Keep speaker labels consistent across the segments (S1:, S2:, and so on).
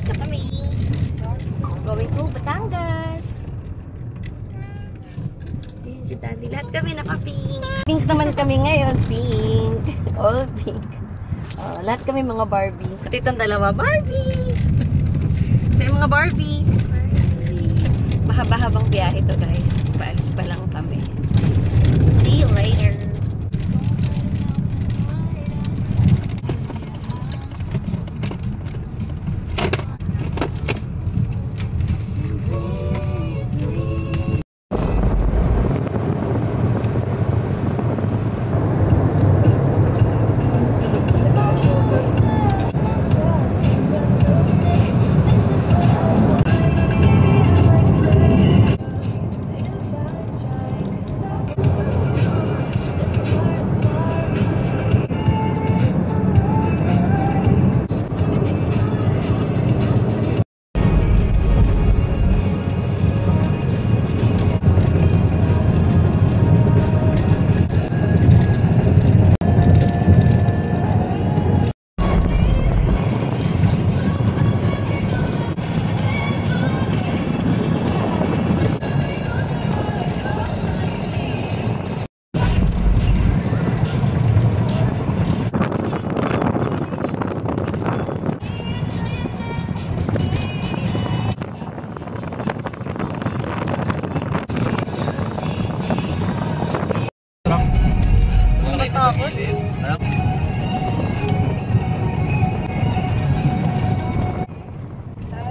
S1: na kami. Going to Batangas. Ayan si Daddy. Lahat kami naka-pink. Pink naman kami ngayon. Pink. All pink. Oh, lahat kami mga Barbie. At itong dalawa, Barbie! So yung mga Barbie. Mahaba-habang biyahe to guys. Paalis pa lang kami. See you later.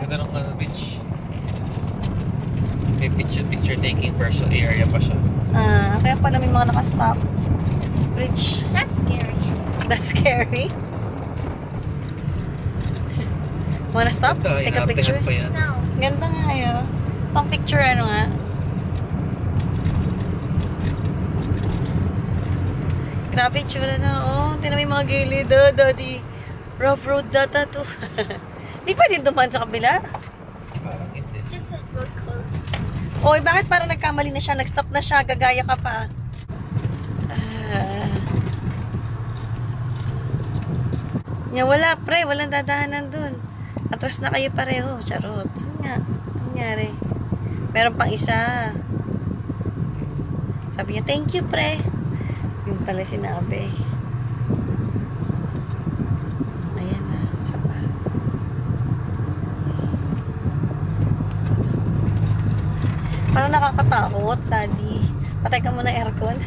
S2: Ganda ng beach. May picture taking person area pa siya.
S1: Kaya pala may mga nakastop. Bridge.
S3: That's scary.
S1: That's scary. Wanna stop? Take a picture?
S2: Pa yan.
S3: No.
S1: Ganda nga yun. Pang picture ano nga? Grabe tsura na. Oh, tinan mo yung mga gilid. Daddy. Rough road data to. Di pa din dumaan sa kabila?
S2: Parang hindi.
S3: Just like road closed.
S1: Oy, bakit parang nagkamali na siya? Nag-stop na siya. Gagaya ka pa. Yan, wala pre. Walang dadahanan dun. Atras na kayo pareho. Charot. Saan nga? Nangyari? Meron pang isa. Sabi niya, thank you pre. Yung pala sinabi. Ayan na. Isa pa. Parang nakakatakot, Daddy. Patay ka muna aircon.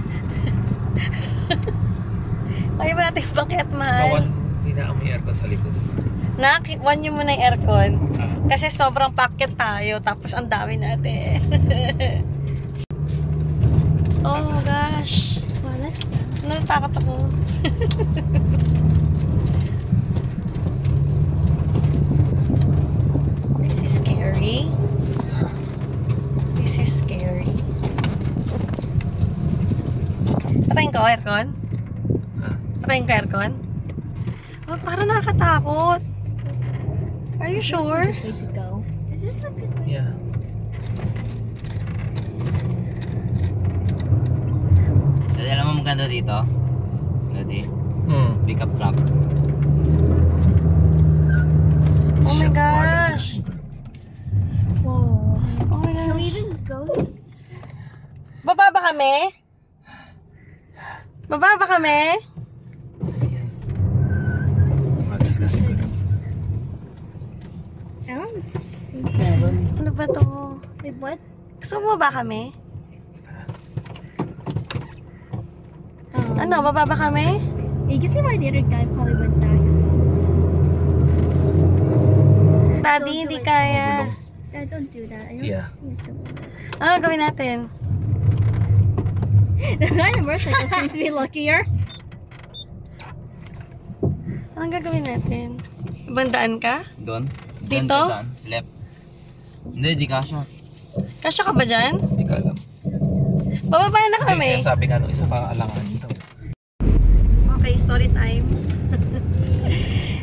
S1: Kaya ba natin pakiat, mahal?
S2: Hindi na amoy aircon sa likod.
S1: One nyo muna yung aircon. Kasi sobrang packet tayo. Tapos ang dami natin. Oh gosh.
S3: Wow, that's
S1: Natakot ako. This is scary. This is scary. Patayin ko aircon? Patayin ko aircon? Oh, parang nakakatakot. Are you sure?
S3: way to go. Is this a good way?
S2: Yeah.
S4: Dali, alam mo maganda dito? Dali. Pick up truck.
S1: Oh my gosh.
S3: Whoa.
S1: Oh my
S3: Can we
S1: gosh.
S3: even go to this?
S1: Baba ba kami? Baba ba kami?
S2: Ayan. Magas kasi ko.
S3: I don't see.
S1: Ano ba to?
S3: Wait, what?
S1: Gusto mo ba kami? Ano, baba ba kami?
S3: You can see why the other guy probably went back.
S1: Daddy,
S3: Don't do
S1: hindi
S3: it.
S1: kaya.
S3: Yeah, don't do that. I don't
S2: Yeah.
S3: think it's gonna work.
S1: Ano gawin natin?
S3: The guy in the motorcycle seems to be luckier.
S1: Anong gagawin natin? Ibang daan ka?
S4: Doon?
S1: Dito?
S4: Doon, slip. Hindi, di kasha.
S1: Kasya ka ba dyan?
S2: Hindi ka alam.
S1: Bababa na kami.
S2: Sabi nga nung isa pa alangan dito.
S1: Okay, story time.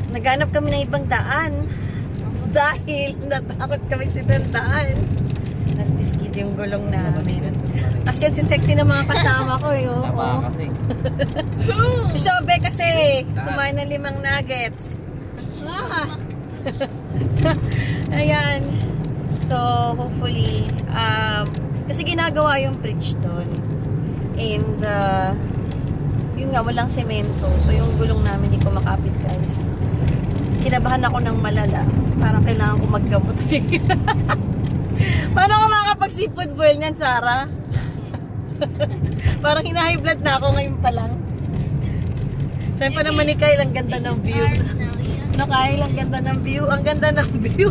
S1: Naghanap kami ng ibang daan. Dahil natakot kami sa isang daan. Nas-diskid yung gulong namin. Kasi yan si sexy ng mga kasama ko yun.
S4: Tama kasi.
S1: Si Shobe kasi kumain ng 5 nuggets.
S3: Ah.
S1: Ayan. So, hopefully, kasi ginagawa yung bridge doon. And, yun nga, walang semento. So, yung gulong namin hindi ko makapit, guys. Kinabahan ako ng malala. Parang kailangan ko maggamot. Paano ako makakapag-seafood boil niyan, Sarah? Parang hina-high blood na ako ngayon pa lang. Saan pa naman ni Kyle, ang ganda ng view. No, Kyle, ang ganda ng view. Ang ganda ng view.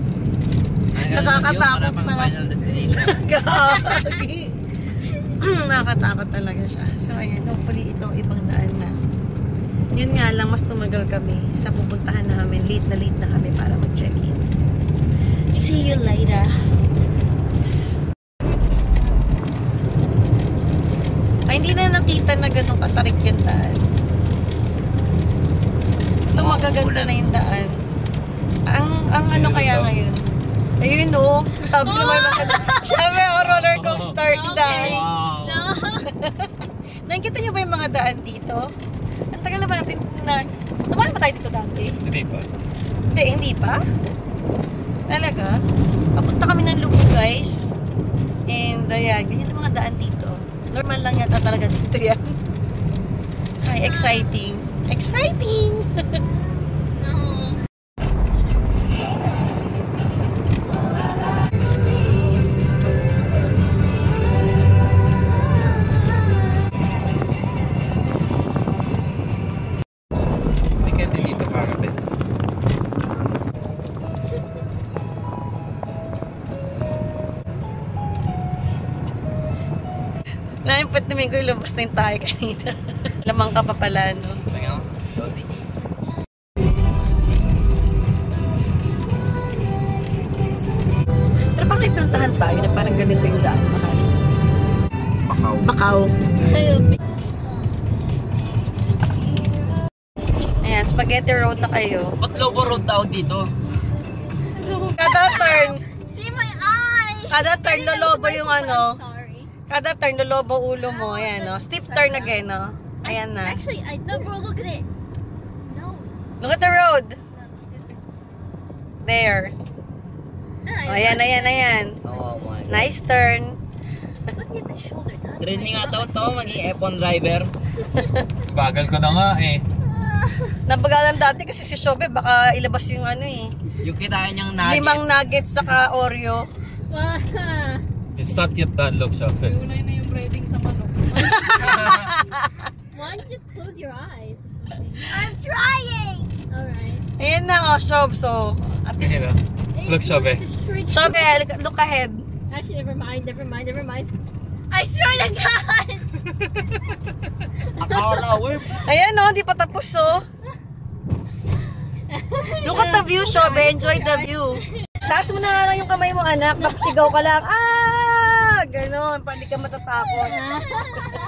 S1: Nakakatakot pala.
S4: Final destination.
S1: Gagi. Nakakatakot talaga siya. So, ayan. Hopefully, ito ibang daan na. Yun nga lang, mas tumagal kami sa pupuntahan namin. Late na kami para mag-check-in. See you later. Ay, hindi na nakita na ganun katarik yung daan. Ito magaganda na yung daan. Ang ano kaya ngayon? Ayun o. Sabi naman maganda. Siyempre, roller coaster daan.
S4: Wow.
S3: No.
S1: Nakikita niyo ba yung mga daan dito? Ang tagal na ba natin na... Tumaan ba tayo dito dati?
S2: Hindi pa.
S1: Hindi pa? Talaga? Papunta kami ng Lugo, guys. And, ayan, ganyan ang mga daan dito. Normal lang yata talaga dito yan. Ay, exciting. Exciting!
S3: No.
S2: May kaya dito karapet.
S1: Naimpot namin ko lumabas na yung tayo kanina. Lamang ka pa pala, no?
S4: Tingnan mo, Josie.
S1: Pero parang ipinuntahan tayo na parang ganito yung daan.
S2: Bakaw.
S1: Bakaw. Ayan, Spaghetti Road na kayo.
S4: Ba't Lobo Road tawag dito?
S1: Kada turn,
S3: See my eye.
S1: kada turn lolobo yung ano.
S3: Sorry.
S1: Kada turn lolobo ulo mo. Ayan, no? Steep turn again, no? Ayan na.
S3: Actually, no, bro, look at it. No.
S1: Look at the road.
S3: No, seriously.
S1: There.
S3: Ah,
S1: O, ayan.
S4: Oh my God.
S1: Nice turn.
S3: Look at my shoulder. That's
S4: Training
S3: my
S4: nga
S3: God.
S4: tao maging F1 driver.
S2: Bagal ko na nga eh.
S1: Nabagalan dati kasi si Shobe baka ilabas yung ano eh.
S4: Yung kitain niyang nuggets.
S1: 5 nuggets saka Oreo.
S3: Wow.
S2: It's not yet done, look, Shafe.
S3: Why don't you just close your eyes or something? I'm trying! Alright.
S1: Ayan na, Shobe. So, at least,
S2: Ayan, look, Shafe.
S3: It's a straight
S1: Shobe, look ahead.
S3: Actually, never mind. I swear to God!
S4: Akala, we're...
S1: Ayan no, hindi pa tapos oh. Look at the view, Shobe. Enjoy the view. Taas mo na nga lang yung kamay mo, anak. Tapos sigaw ka lang. Ah! Ganon, para di ka matatakot.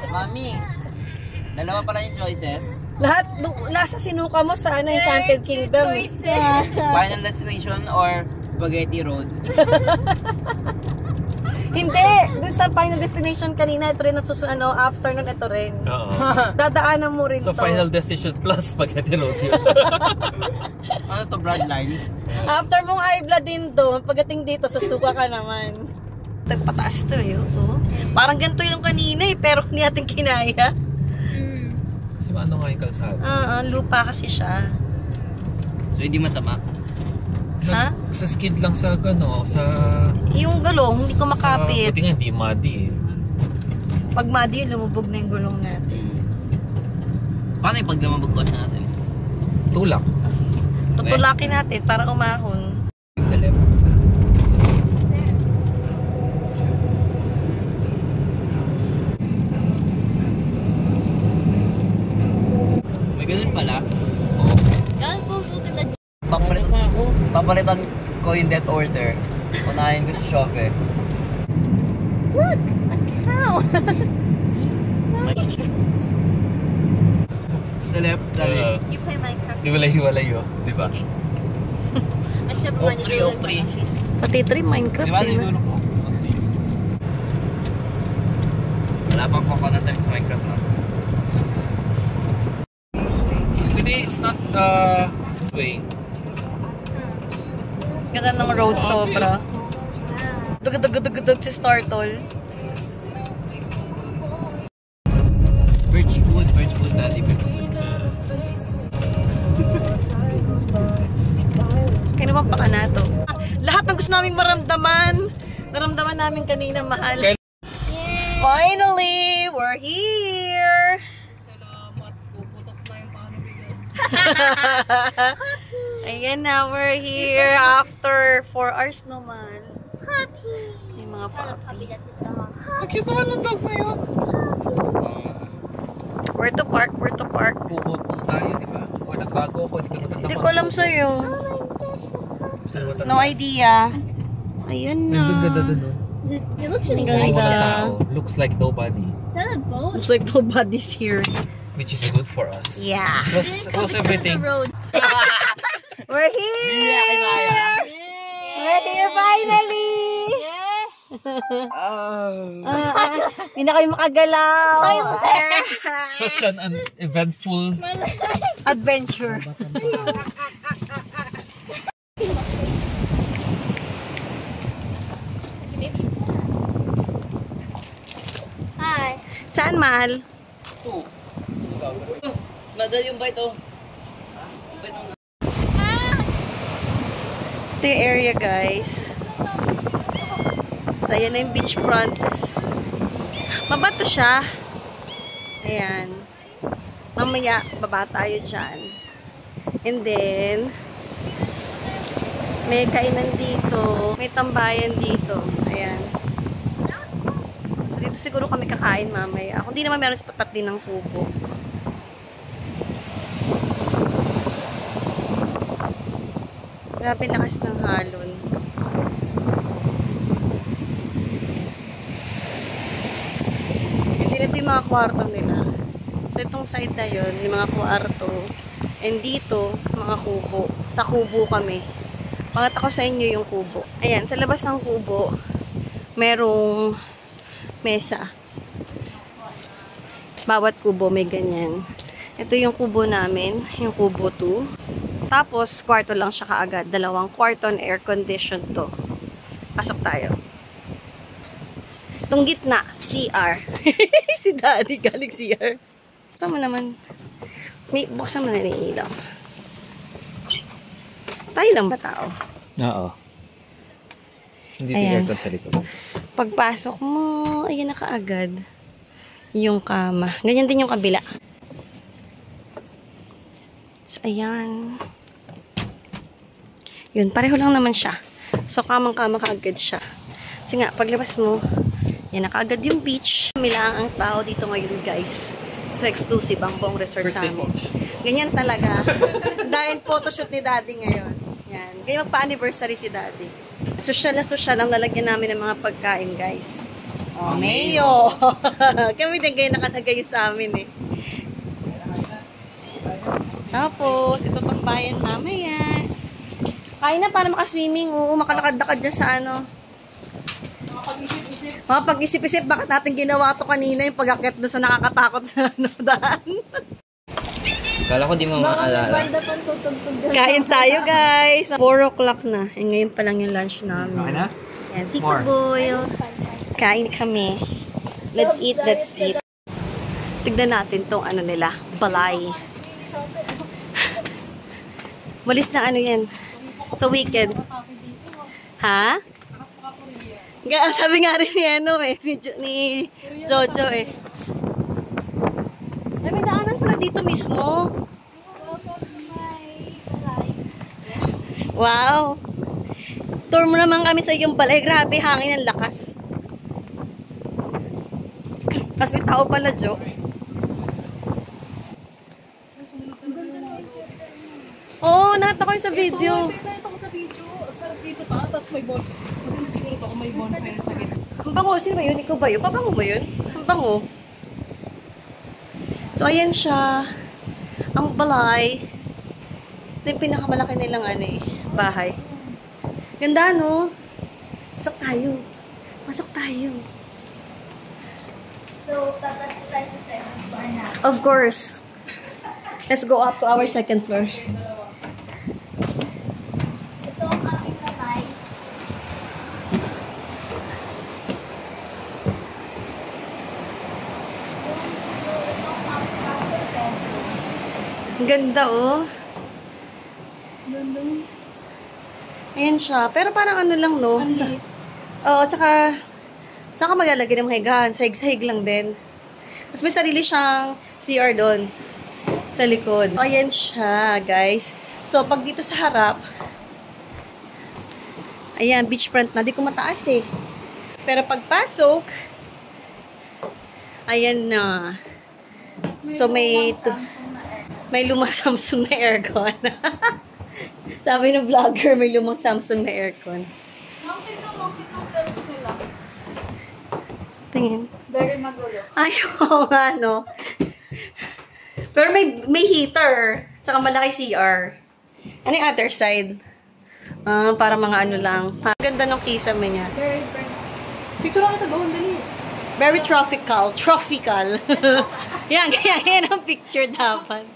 S4: Mami, dalawa pala yung choices.
S1: Lahat, lasa sinuka mo sa ano, Enchanted Kingdom.
S4: Final destination or Spaghetti Road.
S1: Hindi! Doon sa final destination kanina, ito rin ano, afternoon, ito rin.
S2: Oo.
S1: Dadaanan mo rin
S2: So,
S1: to.
S2: final destination plus Spaghetti Road yun.
S4: Ano to, Bloodlines?
S1: After mong high blood din doon, pagdating dito, susuka ka naman. Pataas to eh, oo. Parang ganito yung kanina eh, pero hindi natin kinaya.
S2: Kasi ano nga yung kalsada?
S1: Lupa kasi siya.
S4: So, hindi matama.
S1: Ha?
S2: Sa skid lang sa ano, sa...
S1: Yung gulong, hindi ko
S2: Sa,
S1: makapit.
S2: buti nga, hindi muddy eh.
S1: Pag madi, lumubog na yung gulong natin.
S4: Paano yung paglamabog ko natin?
S2: Tulak.
S1: Tutulakin natin para umahon.
S4: Sa left. May ganun pala.
S2: Oo.
S3: God, go look at the
S4: Papalitan ko yung death order. Unahin ko si Shope.
S3: look, a cow.
S4: Sa left, dali.
S3: You play Minecraft.
S2: Hiwalay-hiwalay oh. Diba?
S3: Okay. I should have
S4: Oak
S3: reminded
S4: tree,
S3: you
S4: oak tree.
S1: Pati 3, Minecraft.
S4: Diba,
S1: eh, no?
S4: nilulok ko? At least. Wala pang coconut tree sa Minecraft na.
S2: Hindi, it's not way.
S1: Ganda ng road sobra. Dugdug si Startle.
S2: Birchwood Daddy, Birchwood.
S1: Kinuha pa ka na to. Lahat ng gusto naming maramdaman. Naramdaman namin kanina, mahal. Finally, we're here!
S3: Salamat. Puputok na yung paano bigyan.
S1: Ayan na, we're here after 4 hours naman.
S3: Puppy.
S1: May mga puppy.
S3: That's a dog.
S2: Nakita ka ng dog na yun.
S1: Where to park? Where to park?
S2: Kubot po tayo, di ba? O nagbago ako, di ka matanda.
S1: Hindi ko alam sa'yo. No idea. Ayun na.
S2: Nandun ganda dun, no?
S3: It looks really
S1: Ganda.
S3: nice.
S2: Tao. Looks like nobody.
S3: Is that a boat?
S1: Looks like nobody's here.
S2: Which is good for us.
S1: Yeah.
S2: Close everything.
S3: Road.
S1: We're here! We're here finally! Hindi na kayo makagalaw.
S2: Such an eventful
S1: Adventure.
S3: Hi.
S1: Saan, mahal?
S4: Madal yung bite, oh.
S1: Ito yung area, guys. So, ayan na yung beachfront. Mabato siya. Ayan. Mamaya, baba tayo dyan. And then, may kainan dito. May tambayan dito. Ayan. So, dito siguro kami kakain mamaya. Kung di naman meron sa tapat din ng kubo. Grabe lakas ng halon. And then ito yung mga kwarto nila. So itong side na yun, yung mga kwarto. And dito, mga kubo. Sa kubo kami. Pakita ko sa inyo yung kubo. Ayan, sa labas ng kubo, merong mesa. Bawat kubo may ganyan. Ito yung kubo namin, yung kubo 2. Tapos, kwarto lang siya kaagad. 2 kwarto na air-conditioned to. Pasok tayo. Itong gitna, CR. Si Daddy galing CR. Ito mo naman. May, buksan mo na yung ilaw. Tayo lang ba tao?
S2: Oo. Hindi
S1: Ayan.
S2: aircon sa likod.
S1: Pagpasok mo, ayan na kaagad. Yung kama. Ganyan din yung kabila. So, ayan. Yun, pareho lang naman siya. So, kamang-kama kaagad siya. Kasi nga, paglabas mo, yan na kaagad yung beach. Milang ang tao dito ngayon, guys. So, exclusive ang buong resort sa amin. Ganyan talaga. Dahil photoshoot ni Daddy ngayon. Yan. Kaya magpa-anniversary si Daddy. Social na social ang lalagyan namin ng mga pagkain, guys. Oh, mayo! Kami din kayo nakalagay sa amin, eh. Tapos, ito pang bayan mamaya. Kain na para makaswimming. Oo, makalakad-lakad dyan sa ano. Makapag-isip-isip, bakit natin ginawa to kanina yung pag-akit doon sa nakakatakot sa ano, daan.
S4: Kala ko di mo maalala.
S1: Kain tayo, guys. 4 o'clock na. Eh, ngayon pa lang yung lunch namin.
S2: Okay na?
S1: Yan, seafood boil. Kain kami. Let's eat, let's eat. Tignan natin tong ano nila, balay. Malis na ano yan. So, weekend. Ha? Sabi nga rin ni ano eh, ni Jojo eh. Ay, may daanan pala dito mismo. Wow. Tour mo naman kami sa iyong balay. Grabe, hangin ang lakas. Tapos may tao pala, Jo. Oo, nakita ko yung sa video.
S5: Nakita ko sa video. Ang sarap dito ta. Tapos may bon. Maganda siguro to kung may bonfire sa gitna.
S1: Ang bango. Sino ba yun? Ikaw ba yun? Pabango mo yun? Ang bango. So, ayan siya. Ang balay. Ito yung pinakamalaki nilang ano eh, bahay. Ganda, no? Pasok tayo. Pasok tayo.
S3: So, that's the second floor now.
S1: Of course. Let's go up to our second floor.
S3: Ito ang aming kamay.
S1: Ang ganda, oh.
S5: Ganda.
S1: Ayan siya. Pero parang ano lang, no? Oo, tsaka, saan ka maglalagay ng mga higaan? Sahig-sahig lang din. Tapos may sarili siyang CR doon. Sa likod. Ayan siya, guys. So, pag dito sa harap, ayan, beachfront na. Di ko mataas eh. Pero pagpasok, ayan na. So, may lumang Samsung na aircon. Sabi ng vlogger, may lumang Samsung na aircon.
S3: Mountain to films nila.
S1: Tingin.
S3: Very magulo.
S1: Ay, oo nga, no? Pero may heater. Tsaka malaki CR. Ano yung other side? Para mga ano lang. Ganda ng kisame niya.
S3: Very
S5: Picture lang kita doon, dali.
S1: Very tropical. Tropical. yan ang picture dapat.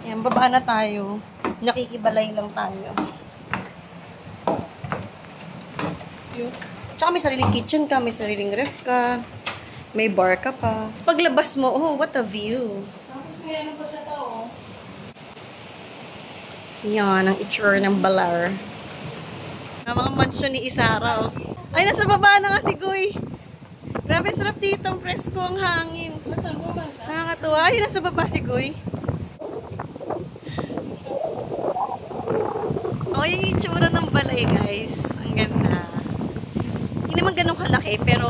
S1: Yan, baba na tayo. Nakikibalay lang tayo.
S5: Yun.
S1: Tsaka may sariling kitchen ka, may sariling ref ka, may bar ka pa. Tapos paglabas mo, oh, what a view.
S5: Tapos kaya ano pa siya tao?
S1: Yan, ang itsura ng Balar. Ang mga mansion ni Isara, oh. Ay, nasa baba na nga si Goy. Grabe, sarap dito. Ang presko, ang hangin.
S5: Nasaan mo ba siya?
S1: Nakakatuwa. Ay, nasa baba si Goy. Oh, yung itsura ng balay, guys. Ang ganda. Hindi naman ganun kalaki, pero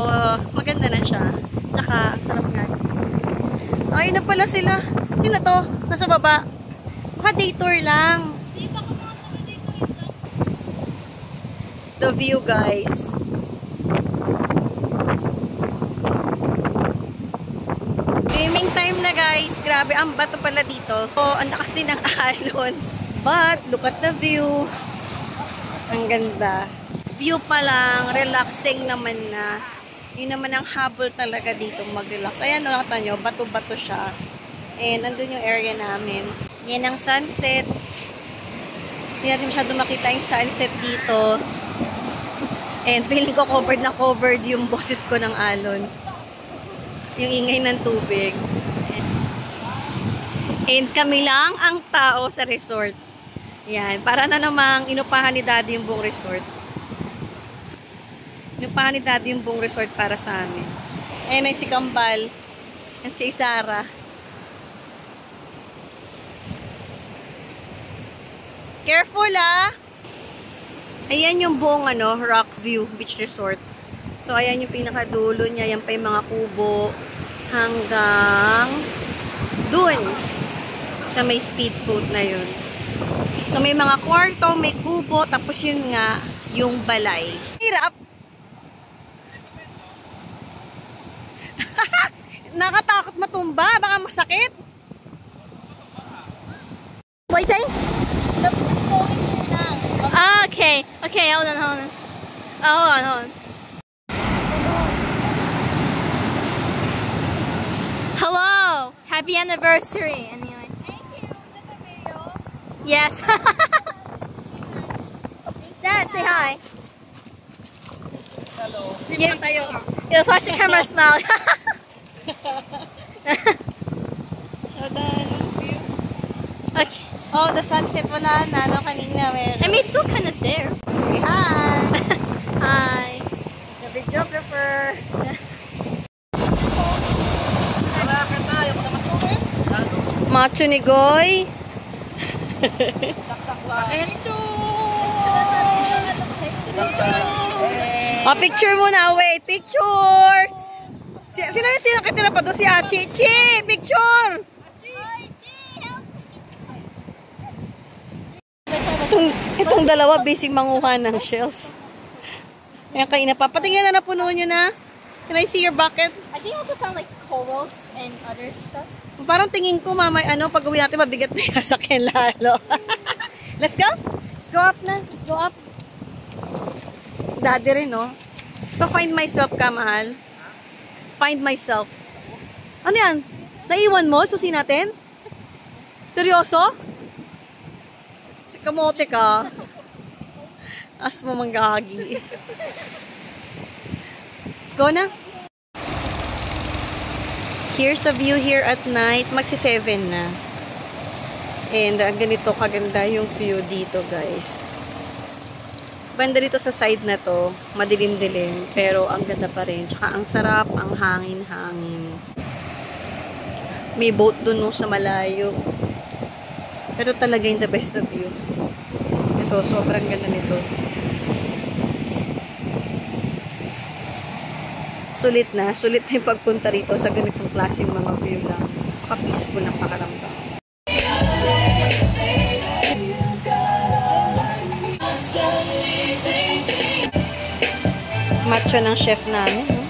S1: maganda na siya. Tsaka, ang sarap nga. Ay, na pala sila. Sino to? Nasa baba. Baka day tour lang. The view, guys. Swimming time na, guys. Grabe, ang bato pala dito. So, ang lakas din ng alon. But, look at the view. Ang ganda. View pa lang, relaxing naman na. Yun naman ang habol talaga dito mag-relax. Ayan, nakita nyo, bato-bato siya. And, nandun yung area namin. Yan ang sunset. Hindi natin masyado makita yung sunset dito. And, feeling ko covered yung boses ko ng alon. Yung ingay ng tubig. And, kami lang ang tao sa resort. Yan, para na namang inupahan ni Daddy yung buong resort. Inupahan ni Daddy yung buong resort para sa amin. Ayan ay si Kambal. And si Isara. Careful, ah! Ayan yung buong Rockview Beach Resort. So, ayan yung pinakadulo niya. Yan pa yung mga kubo. Hanggang dun. Sa may speedboat na yun. So, may mga kwarto, may kubo, tapos yun nga, yung balay. Hirap! Nakatakot matumba, baka masakit. What you say? Ah, okay. Okay, hold on. Oh, hold on. Hello! Happy anniversary, anyway. Thank you. Is that the video? Yes. Dad, say hi.
S5: Hello.
S1: Give you flash the camera, smile. So, the view. Okay. Oh, the sunset wala na. No, kanina meron. I mean, it's still kind of there. Say hi. Hi. The videographer. Macho ni Goy.
S5: Saksak lang.
S1: Oh, picture muna. Wait, picture. Sino yung sinakitira pa doon? Si Achichi. Picture. Itong dalawa, busy manguha ng shells. Ayan, kayo na pa. Patingin na napuno nyo na. Can I see your bucket?
S3: I think I also found like corals and other stuff.
S1: Parang tingin ko, mamay, pag uwi natin, mabigat na yung sasakyan lalo. Let's go? Let's go up na. Let's go up. Daddy rin, no? To find myself ka, mahal. Find myself. Ano yan? Naiwan mo? Susi natin? Seryoso? Kamote ka. As mo manggagi. Let's go na. Here's the view here at night. Magsi 7 na. And ganito kaganda yung view dito, guys. Banda dito sa side na to, madilim-dilim, pero ang ganda pa rin. Tsaka ang sarap, ang hangin-hangin. May boat dun no, sa malayo. Pero talaga yung the best of view. Ito, sobrang ganda nito. Sulit na yung pagpunta rito sa ganitong klaseng mga view lang. Maka-peaceful ng pakaramdam. Macho ng chef namin, no?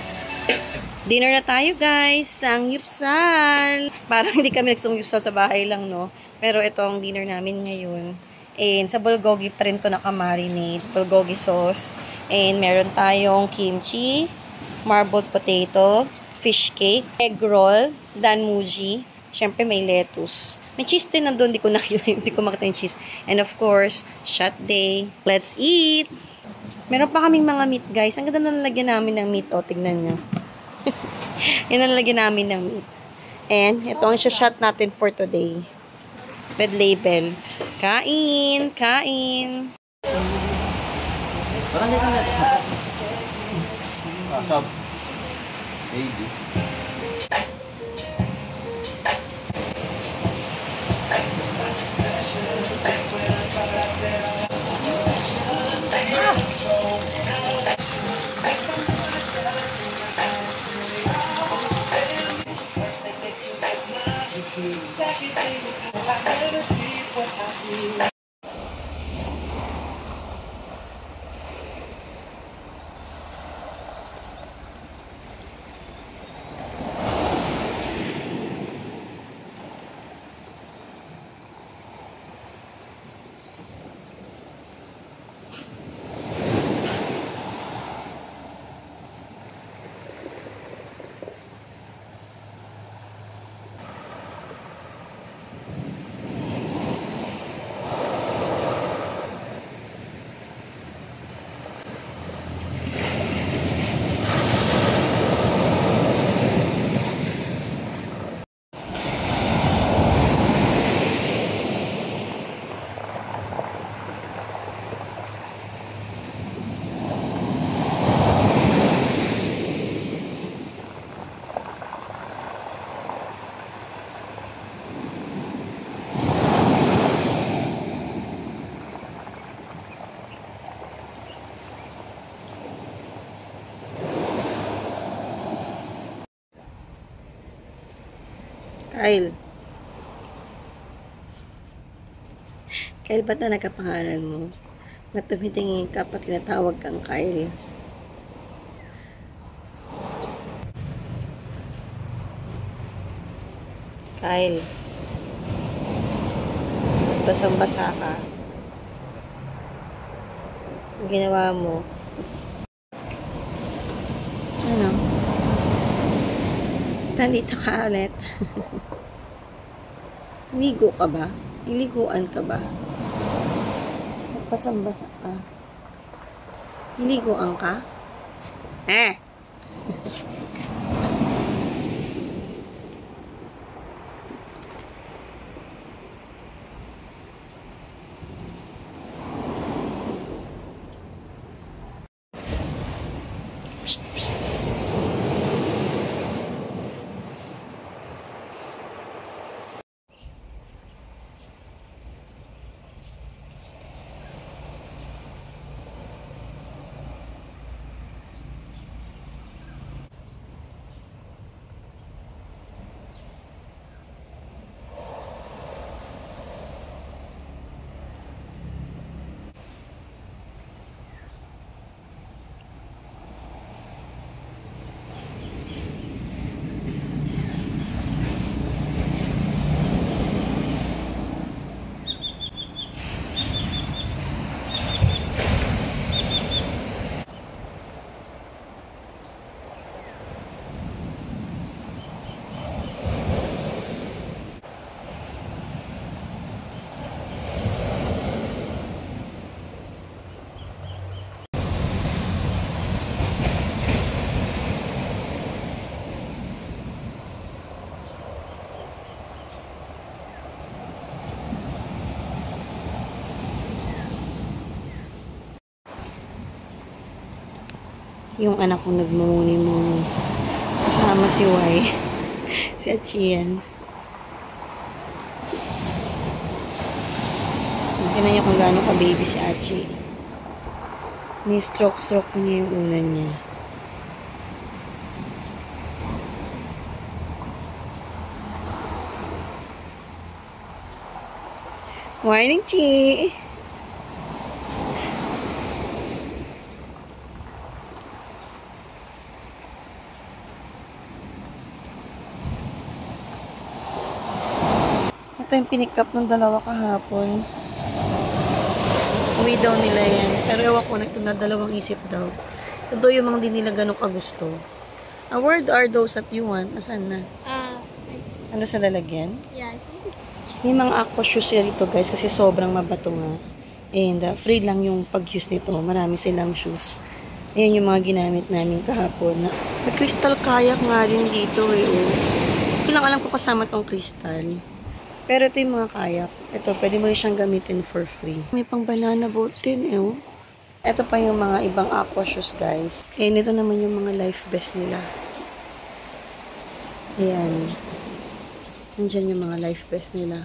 S1: Dinner na tayo, guys. Ang Yupsal. Parang hindi kami nagsumyupsal sa bahay lang, no? Pero ito ang dinner namin ngayon. And sa bulgogi pa rin to nakamarinate. Bulgogi sauce. And meron tayong kimchi, marbled potato, fish cake, egg roll, danmuji. Syempre may lettuce. May cheese din nandun. Hindi ko makita yung cheese. And of course, shot day. Let's eat! Meron pa kaming mga meat, guys. Ang ganda na nalagyan namin ng meat. O, tignan nyo. Yan na nalagyan namin ng meat. And, ito ang shot natin for today. Red Label. Kain! Kain!
S4: Parang dito natin sa
S2: Shops. Maybe.
S1: Kyle. Kyle, ba't na nagkapangalan mo? Na tumitingin ka pa tinatawag kang Kyle. Kyle. Basang-basa ka. Ang ginawa mo. Ano? Nandito ka ulit. Ligo ka ba? Iliguan ka ba? Basang-basa ka. Iliguan ka? Eh! Psst, psst. Yung anak ko nagmumuni-muni. Kasama si Y. Si Achian. Tignan niya kung gaano ka-baby si Achi. May stroke-stroke pa niya yung unan niya. Morning, Chi! Ito yung pinick up ng dalawa kahapon. Uwi daw nila yan. Pero ewan ko, nagtunad-dalawang isip daw. Ito yung mga di nila ganun kagusto. Where are those that you want? Nasaan na? Ano sa lalagyan?
S3: Yeah, I think it's
S1: May mga aqua shoes sila dito guys kasi sobrang mabato nga. And free lang yung pag-use nito. Marami silang shoes. Ayan yung mga ginamit namin kahapon. May crystal kayak nga din dito eh. Oh. Hindi lang alam ko kasama tong crystal. Pero ito yung mga kayak. Ito, pwede mo rin siyang gamitin for free. May pang banana boat din eh. Oh. Ito pa yung mga ibang aqua shoes guys. And ito naman yung mga life vest nila. Ayan. Nandiyan yung mga life vest nila.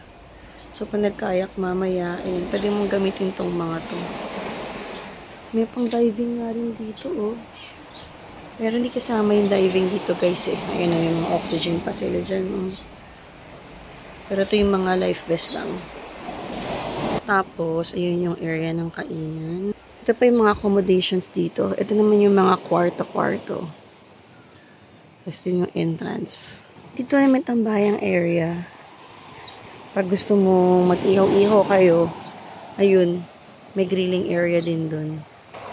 S1: So, pag nagkayak mamaya, ayun, pwede mong gamitin tong mga to. May pang diving nga rin dito, oh. Pero hindi kasama yung diving dito, guys, eh. Ayun na, yung mga oxygen pa sila dyan, oh. Pero ito yung mga life vest lang. Tapos, ayun yung area ng kainan. Ito pa yung mga accommodations dito. Ito naman yung mga kwarto-kwarto. Tapos yun yung entrance. Dito rin may tambayang area. Pag gusto mo mag-ihaw-ihaw kayo, ayun, may grilling area din dun.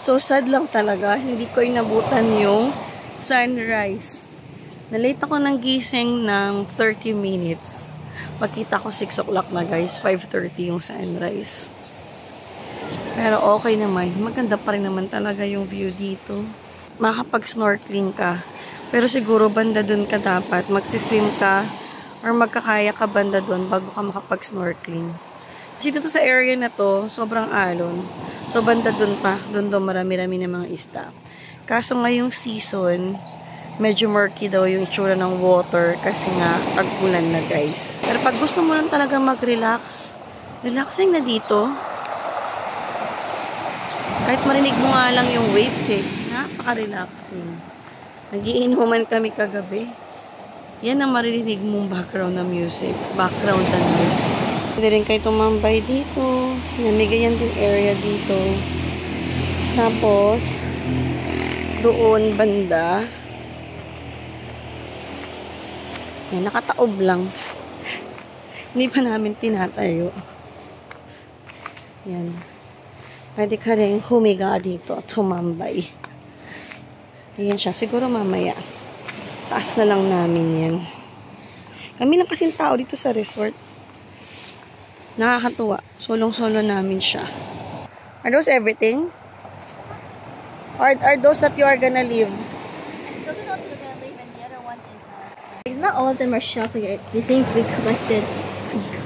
S1: So, sad lang talaga. Hindi ko inabutan yung sunrise. Nalate ako ng gising ng 30 minutes. Pagkita ko 6 o'clock na guys, 5:30 yung sunrise. Pero okay naman. Maganda pa rin naman talaga yung view dito. Makakapag-snorkeling ka. Pero siguro banda dun ka dapat. Magsiswim ka or magkakaya ka banda dun bago ka makapag-snorkeling. Kasi dito sa area na to, sobrang alon. So banda dun pa. Dun marami-rami na mga isda. Kaso ngayong season, medyo murky daw yung itsura ng water kasi nga tag-ulan na guys. Pero pag gusto mo lang talaga mag-relax, relaxing na dito. Kahit marinig mo nga lang yung waves eh. Napaka-relaxing. Nagiinuman kami kagabi. Yan ang maririnig mong background na music. Background na noise. Pwede rin kayo tumambay dito. Namigayan din area dito. Tapos, doon banda. Yan, nakataob lang. Hindi pa namin tinatayo. Yan. Pwede ka rin humiga dito, tumambay. Ayan siya. Siguro mamaya. Taas na lang namin yan. Kami lang kasing tao dito sa resort. Nakakatuwa. Solong-solo namin siya. Are those everything? Or are those that you are gonna leave?
S3: those are not gonna leave, and the other one is not all of them are shells. Like we think we collected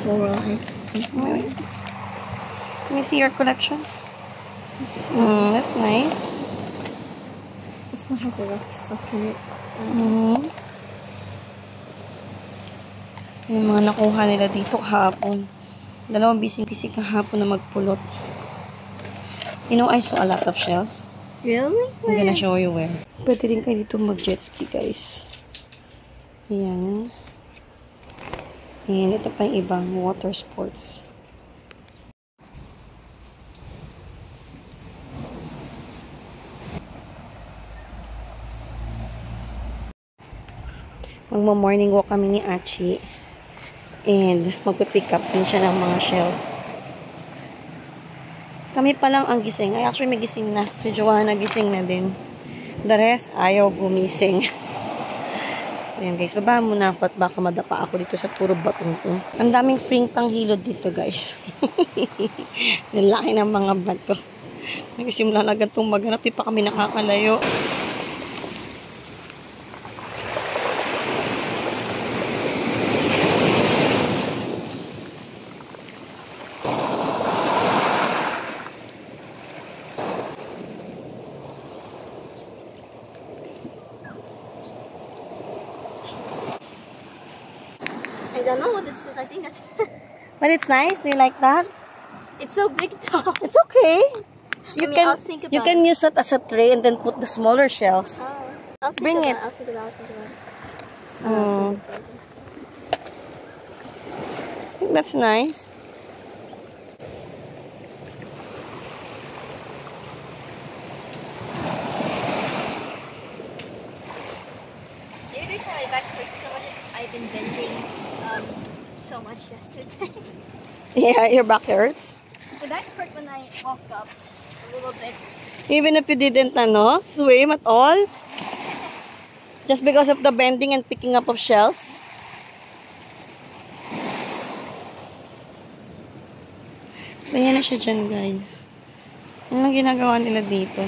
S3: coral or something.
S1: Let me see your collection. That's nice.
S3: This one has a rock stuck in it.
S1: Yung mga nakuha nila dito kahapon. Dalawang bising-bising kahapon na magpulot. You know, I saw a lot of shells.
S3: Really?
S1: I'm gonna show you where. Pwede rin kayo dito mag-jet ski, guys. Ayan. Ayan, ito pa yung ibang water sports. Magma-morning walk kami ni Achi. And magpipick up din siya ng mga shells. Kami pa lang ang gising. Ay, actually may gising na. Si Joanna gising na din. The rest, ayaw gumising. So yan guys, baba muna ako at baka madapa ako dito sa puro batong to. Ang daming fring pang hilod dito guys. Nalaki ng mga bato. Nagsimula na agad itong maghanap. Di pa kami nakakalayo.
S3: don't know what this is. I think that's...
S1: But it's nice. Do you like that?
S3: It's so big though.
S1: It's okay.
S3: I'll think about
S1: you can use it as a tray and then put the smaller shells.
S3: I'll think
S1: Bring
S3: about
S1: it.
S3: I'll think about it.
S1: I think that's nice.
S3: Maybe the reason why my back hurts so much is because I've been bending so much yesterday.
S1: Yeah, your back hurts.
S3: My back hurt when I woke up a little bit.
S1: Even if you didn't swim at all? Just because of the bending and picking up of shells? Masaya na siya dyan, guys. Ano ang ginagawa nila dito?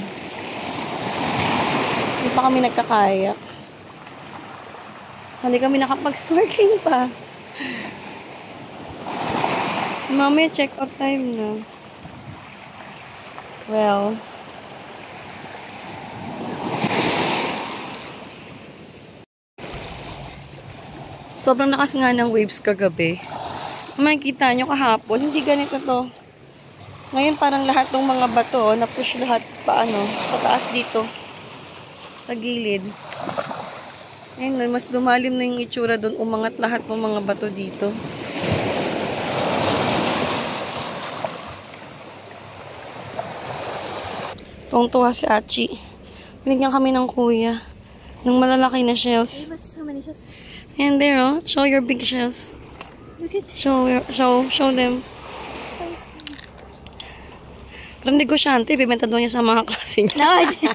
S1: Hindi pa kami nagkakayak. Hindi kami nakapag-snorkeling pa. Mamaya check-out time na. Well, sobrang lakas nga ng waves kagabi. Makikita nyo kahapon, hindi ganito to. Ngayon parang lahat ng mga bato, na-push lahat pataas dito. Sa gilid. Ayun, mas lumalim na yung itsura doon, umangat lahat ng mga bato dito. Tuwang-tuwa si Achi. Binigyan kami ng kuya ng malalaki na shells.
S3: There's so many just...
S1: And there, oh. Show your big shells.
S3: Look at
S1: Show them.
S3: so...
S1: Pero hindi ko siya, bibenta doon niya sa mga klase niya.
S3: No, I didn't.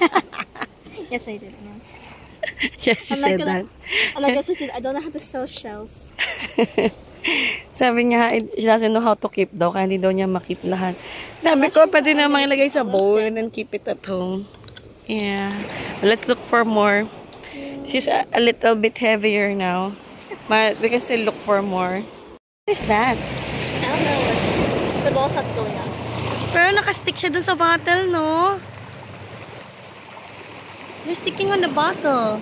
S3: Yes, I did. No.
S1: Yes, you said that.
S3: I'm like, I don't know how to sew shells.
S1: Sabi niya, she doesn't know how to keep daw, kaya hindi daw niya makip lahat. Sabi ko, pwede na ilagay sa bowl and then keep it at home. Yeah. Let's look for more. She's a little bit heavier now. But we can still look for more. What is that?
S3: I don't know what... The ball's not going up.
S1: Pero nakastick siya dun sa bottle, no? They're sticking on the bottle.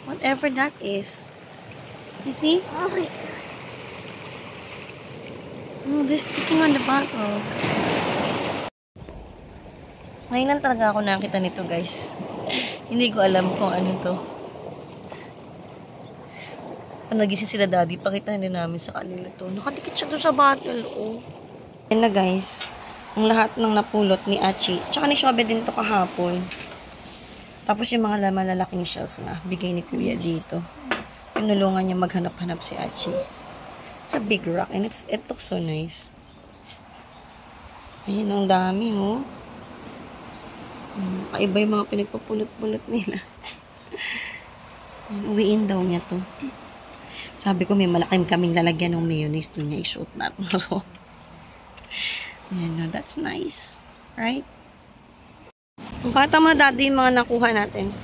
S1: Whatever that is. You see?
S3: Oh my god.
S1: Oh, they're sticking on the bottle. Ngayon lang talaga ako nakita nito, guys. Hindi ko alam kung ano to. Pag nagising sila daddy, pakita din namin sa kanila to. Nakadikit siya doon sa bottle, oh. Yan na, guys. Ang lahat ng napulot ni Achi. Tsaka ni Shobe din to kahapon. Tapos yung mga malalaking shells na bigay ni Kuya dito. Pinulungan niya maghanap-hanap si Achi. It's a big rock and it looks so nice. Ayan, ang dami, oh. Kaiba yung mga pinagpapulot-pulot nila. Ayan, uwiin daw niya to. Sabi ko, may malaking kaming lalagyan ng mayonnaise doon niya i-shoot natin. Ayan, no, that's nice. Right? Pakita mo na dati yung mga nakuha natin.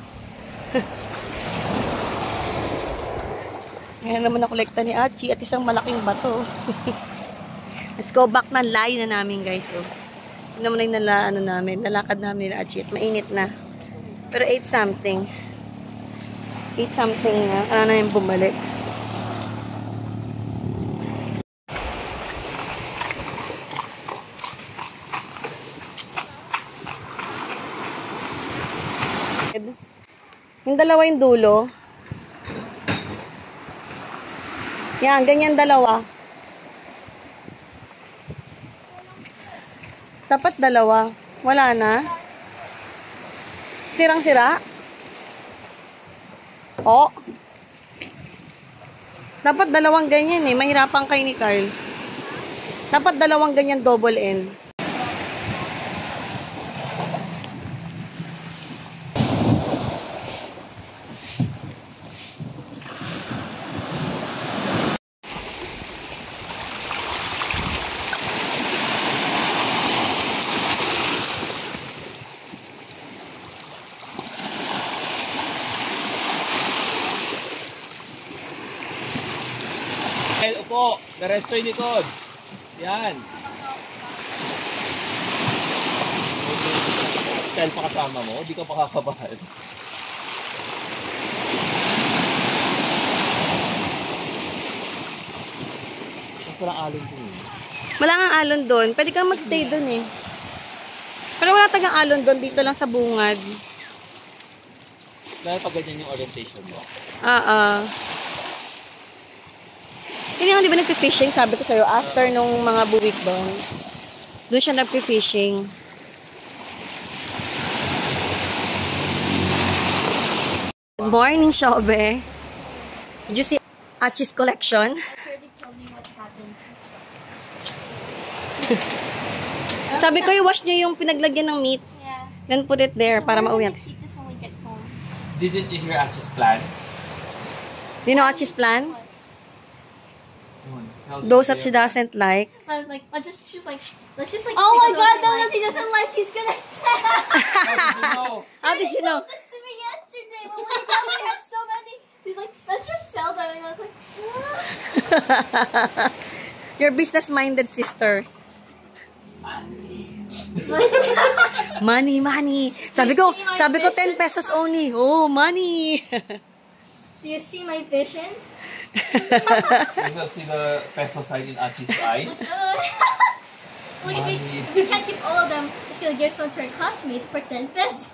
S1: Ngayon naman nakolekta ni Achi at isang malaking bato. Let's go back na layo na namin, guys. Oh. Yun naman yung nalakad namin nila Achi at mainit na. Pero 8 something. 8 something na. Ano na yung bumalik. Yung dalawa yung dulo. Yan, ganyan dalawa. Dapat dalawa. Wala na. Sirang-sira. Oh. Dapat dalawang ganyan eh. Mahirapan kay ni Carl. Dapat dalawang ganyan double end.
S2: Upo, diretso yung likod. Yan. Style pa kasama mo, di ka makakabahan. Tapos walang alon dun.
S1: Wala nga alon doon. Pwede kang magstay doon eh. Pero wala tagang alon doon. Dito lang sa bungad.
S2: Dahil pag ganyan yung orientation mo.
S1: Hindi nga di ba nagpi-fishing? Sabi ko sa'yo, after nung mga buwik doon. Doon siya nagpi-fishing. Good morning, Shobe. Did you see Achi's collection?
S3: already told me what happened.
S1: Sabi ko, i-wash niyo yung pinaglagyan ng meat.
S3: Yeah.
S1: Then put it there para
S3: we're
S1: mauwi.
S3: gonna keep this when we get home.
S2: Didn't you hear Achi's plan?
S1: Do you know Achi's plan?
S2: How
S1: Those
S2: did
S1: that
S2: you
S1: she doesn't like.
S3: But like, let's just oh my god, that she doesn't like, she's gonna sell.
S2: know?
S1: How did you know?
S3: Told this to me yesterday when we had so many. She's like, let's just sell them, and I was like, what?
S1: Your business-minded sister. Money, money. Sabi ko, 10 pesos only. Oh, money.
S3: Do you see my vision?
S2: You see the peso sign in Achi's eyes?
S3: Like, if we can't keep all of them, we're just gonna give some to our classmates for 10 pesos.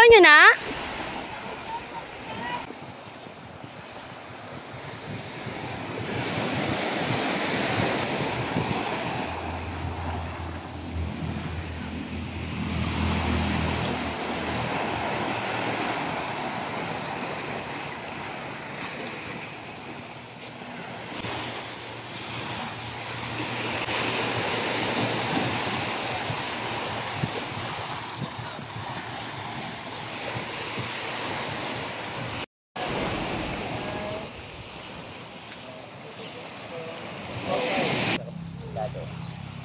S1: Ayaw nyo na?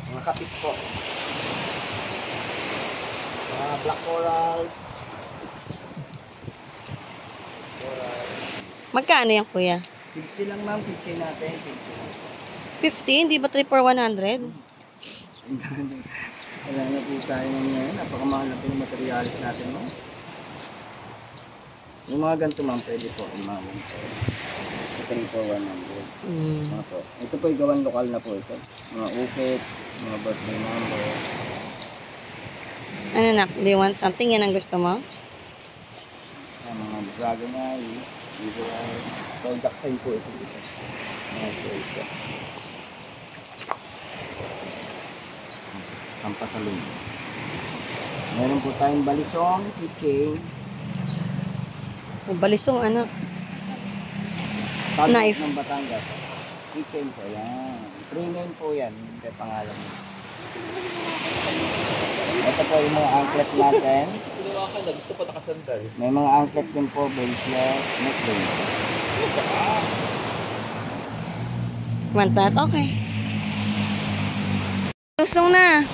S4: Mga kapis po. Mga black coral.
S1: Magkano yan, kuya?
S4: 50 lang ma'am, 50 natin.
S1: 50? Di ba 3 for 100?
S4: Wala na po tayo ngayon. Napakamahal na po yung materialis natin mo. Yung mga ganito ma'am, pwede po. Yung mga ganito. 3 for 100. Mga po. Ito po yung gawan lokal na po ito. Mga ukit, mga birthday number.
S1: Ano nak? Do you want something? Yan ang gusto mo?
S4: Mga dragon eye, evil eye. Product sign po ito dito. Mga po ito. Pampasalong. Meron po tayong balisong, keychain.
S1: Balisong anak.
S4: Tagot
S1: Knife.
S4: ng Batangas. Keychain po yan. Free name po yan. Hindi pangalan mo. Ito po yung mga anklet natin.
S2: Ginawa ka na, gusto pa nakasandal.
S4: May mga anklet din po, bracelet, necklace.
S1: Want that? Okay. Lusong na.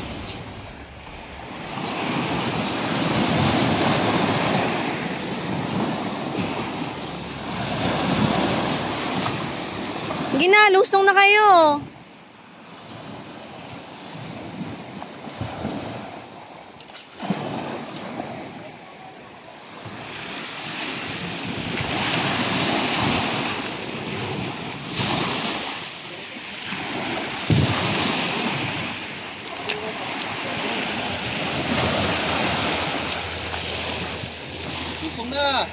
S1: Ginalusong na kayo.
S2: Lusong na!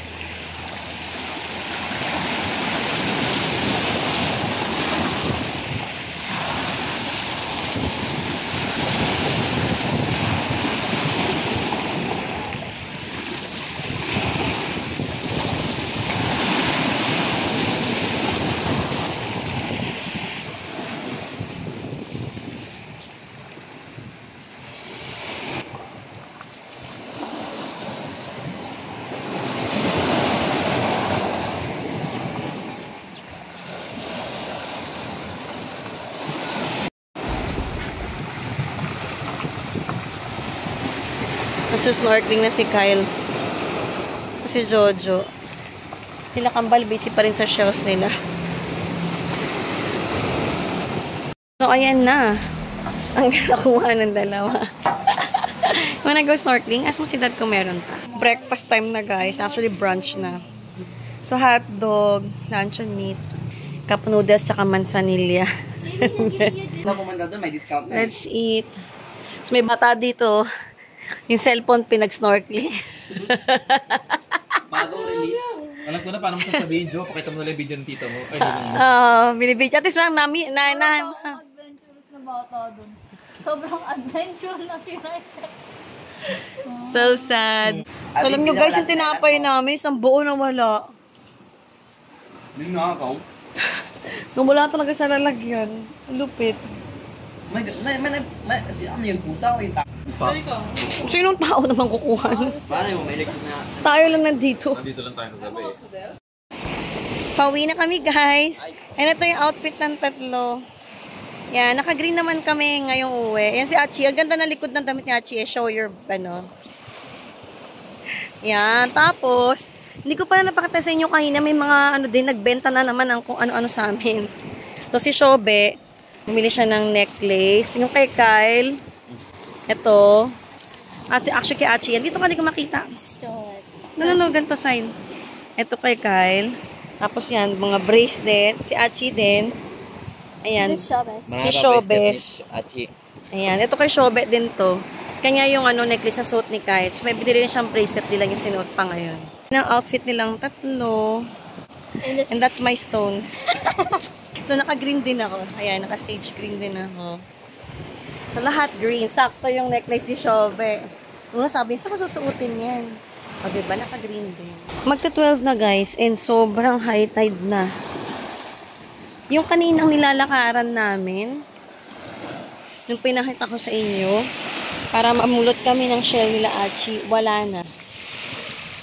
S1: Nagsusnorkeling na si Kyle. Si Jojo. Sila kambal, busy pa rin sa shells nila. So, ayan na. Ang nakuha ng dalawa. Wanna go snorkeling? Ask mo si dad kung meron pa. Breakfast time na guys. Actually, brunch na. So, hotdog, luncheon meat. Cup noodles tsaka mansanilla.
S4: Ito pumunta doon, may discount na.
S1: Let's eat. So, may bata dito. Yung cellphone pinag-snorkeling.
S4: Bagong release.
S2: Alam ko na paano mo sasabihin, Joe. Pakita mo na lang yung video ng tito mo. Ay, hindi mo.
S1: Binibidyo. At least mami,
S3: Adventurous na bata dun. Sobrang adventure na sila.
S1: So sad. So, alam nyo guys, yung tinapay namin, isang buo na wala.
S2: Hindi nga ako.
S1: Nung wala talaga sa lalagyan. Ang lupit.
S4: Ano yung pusa o yung tao?
S1: Sinong tao naman kukuha?
S4: Paano yung may legs na?
S1: Tayo lang nandito.
S2: Nandito lang tayo ng gabi.
S1: Pauwi na kami guys. And ito yung outfit ng tatlo. Yan, naka-green naman kami ngayong uwi. Yan si Achi. Ang ganda na likod ng damit ni Achi. Show your, ano. Yan, tapos, hindi ko pala napakita sa inyo kanina. May mga, ano din, nagbenta na naman ang kung ano-ano sa amin. So, si Shobe, bumili siya ng necklace. Yung kay Kyle, ito. Actually, kay Achi. Yan, dito ka, hindi ko makita. No, ganito sign. Ito kay Kyle. Tapos yan, mga bracelet. Si Achi din. Ayan. Si Shobes. Ayan. Ito kay Shobe din to. Kanya yung ano, necklace na suot ni Kyle. So, may binili rin siyang bracelet. Di lang yung sinuot pa ngayon. Yung outfit nilang tatlo. And that's my stone. So, naka-green din ako. Ayan, naka-sage green din ako. So, lahat green. Sakto yung necklace ni Shobe. Una sabi, saan ko susuotin yan? O, diba? Naka-green din. Magta-12 na guys. And sobrang high tide na. Yung kaninang nilalakaran namin, nung pinakita ko sa inyo, para mamulot kami ng shell nila Achi, wala na.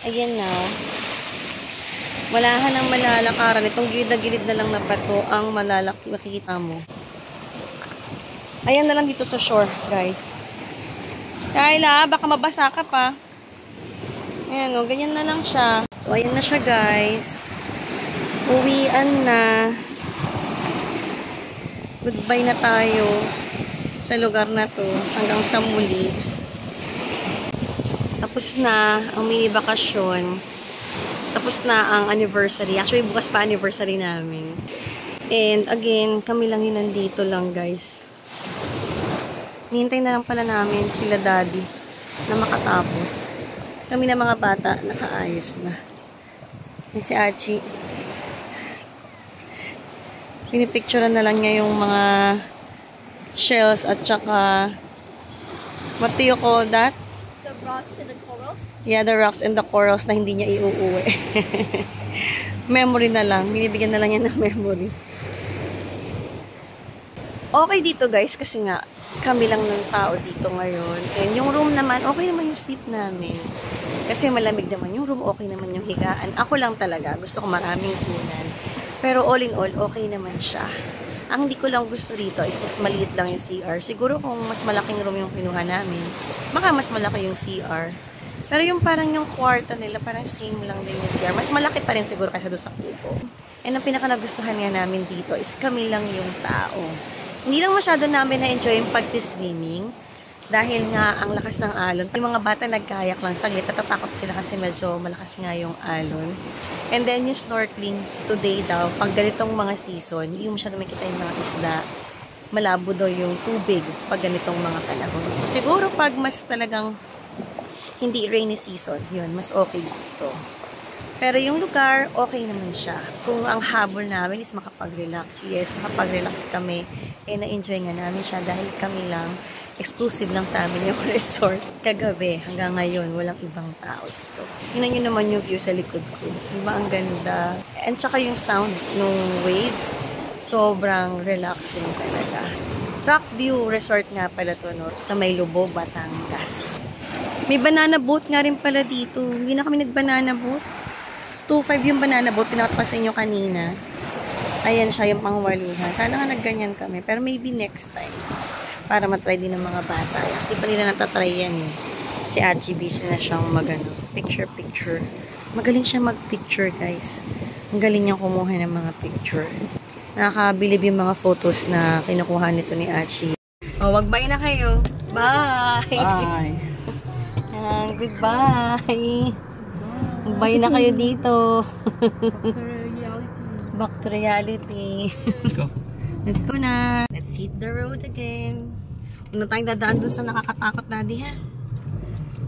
S1: Ayan na. Wala ka ng malalakaran. Itong gilid na gilid na lang na bato ang malalaki. Makikita mo. Ayan na lang dito sa shore, guys. Kayla, baka mabasa ka pa. Ayan o, ganyan na lang siya. So, ayan na siya, guys. Uwian na. Goodbye na tayo sa lugar na to hanggang sa muli. Tapos na ang mini bakasyon. Tapos na ang anniversary. Actually, bukas pa anniversary namin. And again, kami lang yun nandito lang, guys. Hintay na lang pala namin sila daddy na makatapos. Kami na mga bata, nakaayos na. Yan si Achi. Pinipicturean na lang niya yung mga shells at saka what do you call that?
S3: The rocks and the corals?
S1: Yeah, the rocks and the corals na hindi niya iuuwi. Memory na lang. Binibigyan na lang niya ng memory. Okay dito guys kasi nga kami lang ng tao dito ngayon. And yung room naman, okay naman yung sleep namin. Kasi malamig naman yung room, okay naman yung higaan. Ako lang talaga. Gusto ko maraming kunan. Pero all in all, okay naman siya. Ang hindi ko lang gusto rito is mas maliit lang yung CR. Siguro kung mas malaking room yung kinuha namin, baka mas malaki yung CR. Pero yung parang yung kwarto nila, parang same lang din yung CR. Mas malaki pa rin siguro kaysa doon sa kubo. And ang pinaka nagustuhan nga namin dito is kami lang yung tao. Hindi lang masyado namin na-enjoy yung pagsiswimming. Dahil nga ang lakas ng alon. Yung mga bata nagkayak lang saglit. Natatakot sila kasi medyo malakas nga yung alon. And then yung snorkeling today daw, pag ganitong mga season, hindi mo masyado makita yung mga isda. Malabo daw yung tubig pag ganitong mga panahon. So siguro pag mas talagang hindi rainy season, yun, mas okay dito. Pero yung lugar, okay naman siya. Kung ang habol namin is makapag-relax. Yes, nakapag-relax kami. Na-enjoy nga namin siya dahil kami lang. Exclusive lang sa amin yung resort. Kagabi, hanggang ngayon, walang ibang tao dito. Tingnan nyo naman yung view sa likod ko. Diba ang ganda? And tsaka yung sound ng waves, sobrang relaxing talaga. Rockview Resort nga pala to, no? Sa Maylobo, Batangas. May banana boat nga rin pala dito. Hindi na kami nag-banana boat. 2.5 yung banana boat. Pinakot pa sa inyo kanina. Ayan siya yung pangwaluhan. Sana nga nagganyan kami. Pero maybe next time. Para matry din ng mga bata. Kasi pa nila natatry yan eh. Si Achi busy na siyang picture. Magaling siya mag-picture guys. Ang galing niya kumuha ng mga picture. Nakakabilib yung mga photos na kinukuha nito ni Achi. Oh, wag-bye na kayo. Bye!
S4: Bye!
S1: Goodbye! Wag-bye na kayo dito. Back to reality.
S2: Let's go.
S1: Let's go na. Let's hit the road again. Huwag na tayong dadaan doon sa nakakatakot na ha.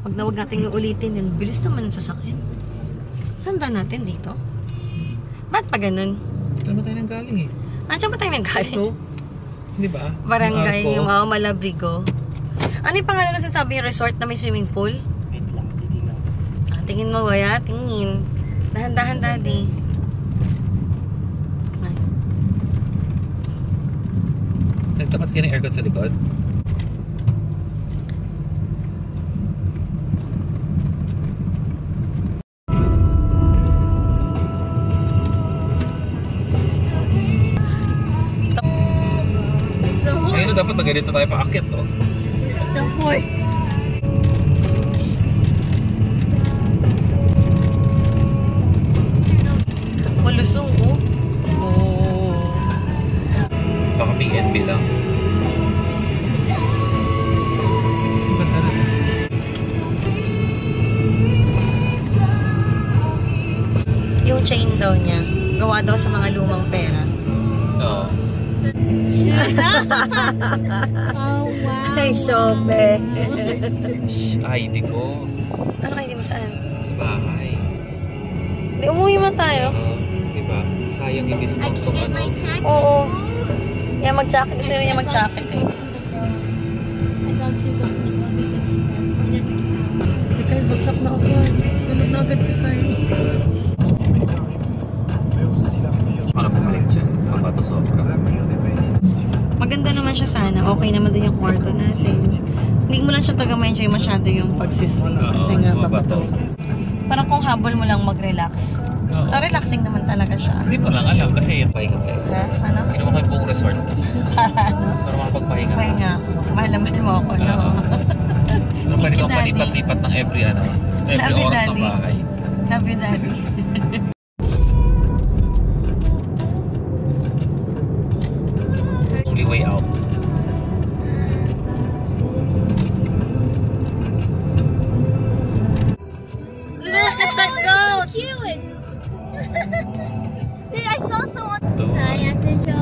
S1: Huwag na huwag natin ulitin yun. Bilis naman ang sasakyan. Saan daan natin dito? Ba't pa ganun?
S2: Ito na tayo nang galing eh.
S1: Saan ba tayo nanggaling?
S2: Ito. Di ba?
S1: Barangay,
S2: Arco.
S1: yung Malabrigo. Ano yung pangalan na sinasabi yung resort na may swimming pool?
S4: Wait lang, hindi lang.
S1: Tingin mo, Goya. Tingin. Dahan-dahan, daddy. Ay.
S2: Nagtapat kayo ng aircon sa likod?
S3: So
S2: Ngayon dapat na ganito tayo paakyat to.
S3: the horse.
S1: Malusong, oh. Oh.
S2: Baka PNB lang. Ganda na.
S1: Yung chain daw niya, gawa daw sa mga lumang pera.
S2: Oo.
S3: Oh wow.
S1: Ay, shope.
S2: ID ko.
S1: Ano kayo, di mo saan?
S2: Sa bahay.
S1: Di, umuwi man tayo.
S2: Oo. Diba? Sayang yung
S3: I
S2: discount
S3: can
S2: tong
S3: get
S2: ano.
S3: my jacket.
S1: Oo. Yeah, mag-jacket. Gusto niya mag-jacket eh.
S3: I found two goats in the boat because there's a cow.
S1: Si Kyle, bagsak na agad. Tulog na agad si Kyle.
S2: Parang bumalik siya. Kabato sobra.
S1: Maganda naman siya sana. Okay naman din yung kwarto natin. Hindi mo lang siya taga-enjoy masyado yung pagsiswing. Kasi nga babato. Parang kung habol mo lang mag-relax.
S2: Oo.
S1: Relaxing naman talaga siya.
S2: Hindi mo lang alam kasi yung pahinga tayo.
S1: Ha? Ano?
S2: Kinuha ko yung buong resort. Para makapagpahinga ka.
S1: Kaya nga ako. Mahal na mahal mo ako, no?
S2: So pwede kang
S1: Daddy.
S2: palipat-lipat ng every
S1: Love you,
S2: oras ng
S1: Daddy.
S2: bahay.
S1: Love you, Daddy.
S2: Only way out.
S1: Look at the goats!
S3: Cute. Dude, I saw someone.
S2: Ito.
S3: Hi, Ate Jo.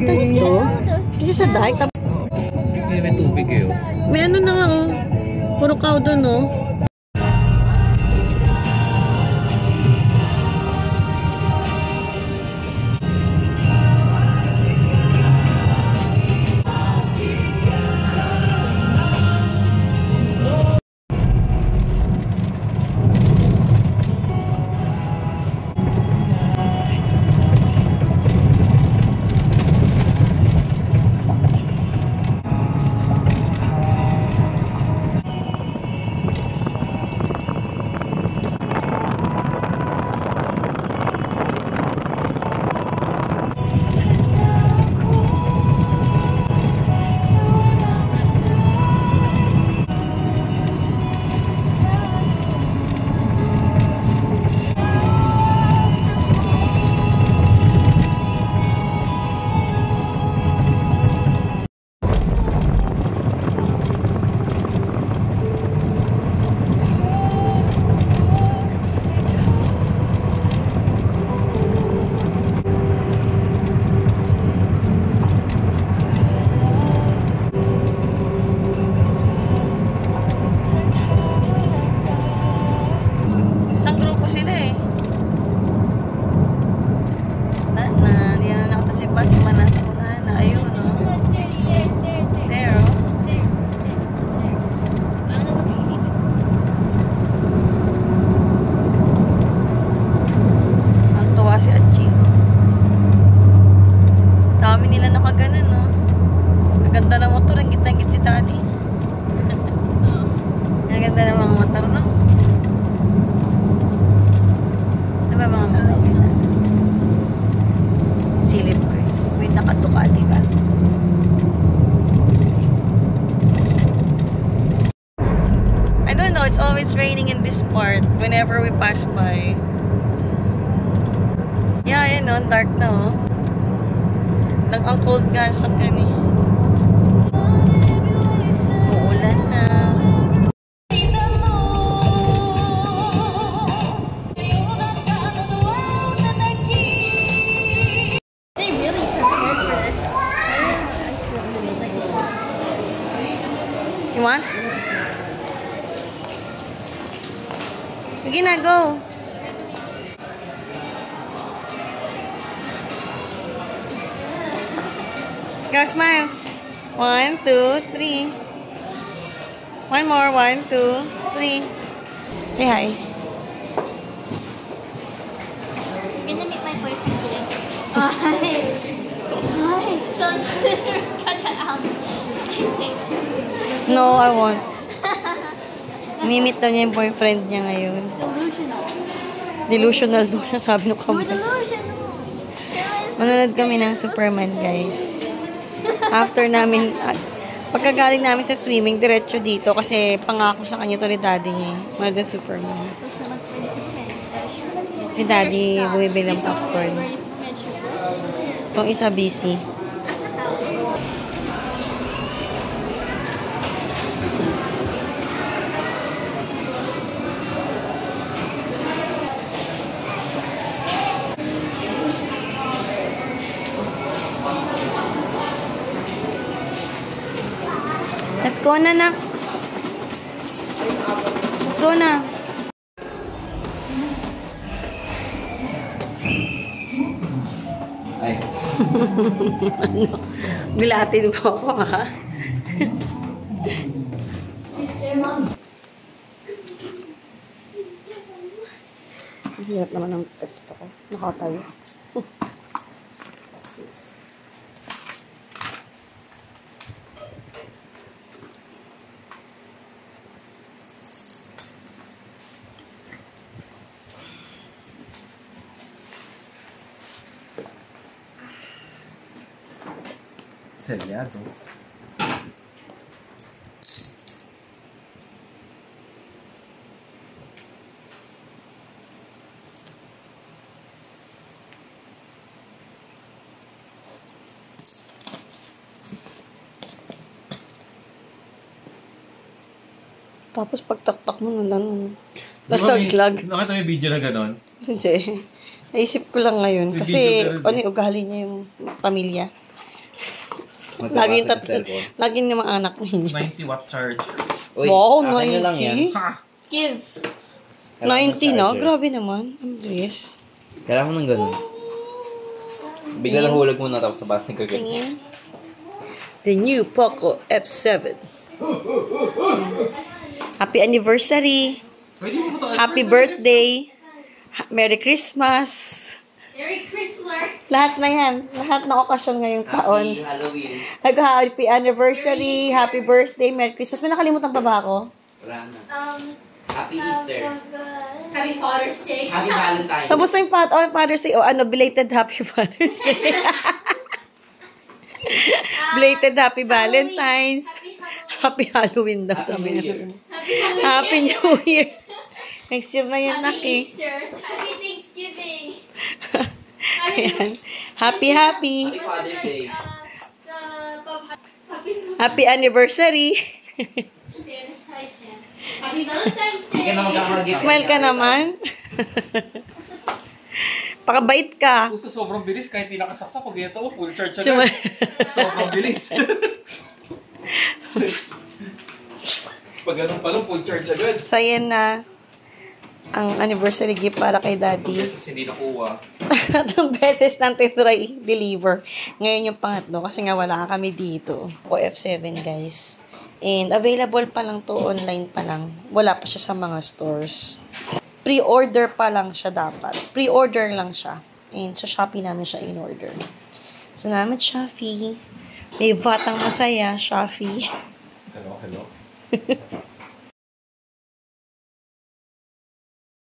S1: Ito? Kasi sa dike.
S2: May tubig eh. Oh.
S1: May ano na nga, oh. Puro cow doon, oh. It's always raining in this part whenever we pass by. Yeah, ayan no, dark na oh. Ang cold nga sa akin eh. Uulan na. You want? Sige na, go. Go, smile. 1, 2, 3. One more. 1, 2, 3. Say hi.
S3: I'm gonna meet my boyfriend today. Hi. Don't cut that out. I think.
S1: No, I won't. Mimit daw niya yung boyfriend niya ngayon.
S3: Delusional.
S1: Delusional daw siya, sabi ng
S3: You're
S1: kamay.
S3: delusional.
S1: Manonood kami ng Superman, guys. After namin, pagkagaling namin sa swimming, diretso dito kasi pangako sa kanya to ni daddy niya. Manonood ng Superman.
S3: If someone's playing Superman,
S1: Si daddy, bumibili ng popcorn.
S3: where is Superman should go?
S1: Itong isa busy. Let's go na, nak. Let's go na.
S4: Ay.
S1: Gulatin mo ako, ha? Ang hirap naman ng testo ko. Nakatayo.
S2: Selyado.
S1: Tapos pagtaktak mo na lang.
S2: Di ba
S1: Nalaglag.
S2: Nakita mo yung video na gano'n?
S1: Hindi. Naisip ko lang ngayon.
S2: May
S1: Kasi,
S2: video na rin.
S1: ano yung ugali niya yung pamilya.
S4: Magkabasa
S1: Laging
S4: ng
S1: tatlo.
S4: cellphone.
S1: Laging yung mga anak ninyo.
S2: 90 watt charger.
S4: Uy,
S1: Wow,
S4: akin na lang yan.
S1: 90?
S2: Ha!
S3: Give.
S4: Kailangan
S1: 90 no?
S4: charger.
S1: Grabe naman. Ang bilis.
S4: Kailangan ko ng ganun. Bigla na hulag muna tapos nabasa ka ganun.
S1: Tingin. The new Poco F7. Happy anniversary.
S2: Pwede mo ba ito?
S1: Happy birthday. Merry Christmas.
S3: Merry Chrysler.
S1: Lahat na yan. Lahat na okasyon ngayong taon.
S4: Happy Halloween.
S1: Happy anniversary. Happy birthday. Merry Christmas. May nakalimutan pa ba ako?
S4: Wala na.
S3: Um,
S4: Happy Easter.
S3: Happy Father's Day.
S4: Happy Valentine's.
S1: Tapos na yung Father's Day. O ano, belated Happy Father's Day. Belated Happy Valentine's. Happy Halloween daw.
S4: Happy
S1: Sabi
S4: New
S1: niya.
S4: Year.
S1: Happy New Year. Next year na yan,
S3: Happy
S1: Naki.
S3: Easter. Happy Thanksgiving.
S1: Ayan. Happy, happy.
S4: Happy Father's Day.
S1: Happy anniversary.
S3: Happy Valentine's
S4: Hindi ka na
S3: Day.
S4: magkakagay.
S1: Smile ka naman. Pakabait ka.
S2: Kung sa sobrang bilis, kahit di nakasaksak, pag ito, full charge
S1: Suma-
S2: agad. Sobrang bilis. Pag ganun pa lang, full charge agad.
S1: So, yan na ang anniversary gift para kay Daddy.
S2: Kasi hindi nakuha.
S1: Tatlong beses natin try deliver. Ngayon yung pangatlo kasi nga wala kami dito. O F7 guys. And available pa lang to, online pa lang. Wala pa siya sa mga stores. Pre-order pa lang siya dapat. Pre-order lang siya. And sa Shopee namin siya in-order. Salamat Shopee. May vatang masaya, Shopee.
S2: Hello.